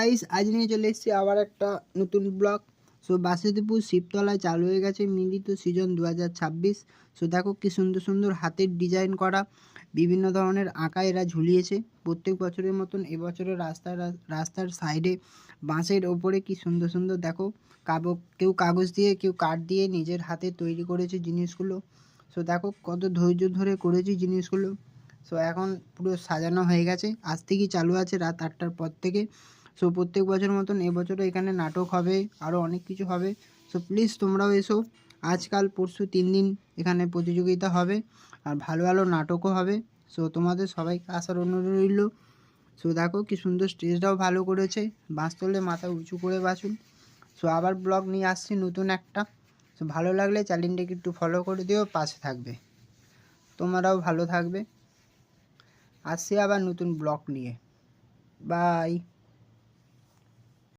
Guys আজ নিয়ে চলে এসেছি আবার একটা নতুন ব্লগ। সো বাসুদেবপুর শিবতলায় চালু হয়ে গেছে মিলিত সিজন 2026। সো দেখো কি সুন্দর সুন্দর হাতের ডিজাইন করা বিভিন্ন ধরনের আঁকা এরা ঝুলিয়েছে। প্রত্যেক বছরের মতন এবছরের রাস্তার সাইডে বাঁশের ওপরে কি সুন্দর সুন্দর দেখো কেউ কাগজ দিয়ে কেউ কাঠ দিয়ে নিজের হাতে তৈরি করেছে জিনিসগুলো। সো দেখো কত ধৈর্য ধরে করেছি জিনিসগুলো। সো এখন পুরো সাজানো হয়ে গেছে, আজ থেকেই চালু আছে রাত 8টার পর থেকে। সো প্রত্যেক বছরের মতন এবছরও এখানে নাটক হবে, আরও অনেক কিছু হবে। সো প্লিজ তোমরাও এসো, আজকাল পরশু 3 দিন এখানে প্রতিযোগিতা হবে আর ভালো ভালো নাটকও হবে। সো তোমাদের সবাইকে আসার অনুরোধ রইল। সো দেখো কি সুন্দর স্টেজটাও ভালো করেছে, বাঁশ তলে মাথা উঁচু করে বাঁচুন। সো আবার ব্লগ নিয়ে আসছি নতুন একটা। সো ভালো লাগলে চ্যানেলটাকে একটু ফলো করে দিও, পাশে থাকবে, তোমরাও ভালো থাকবে। আসছি আবার নতুন ব্লগ নিয়ে। বাই।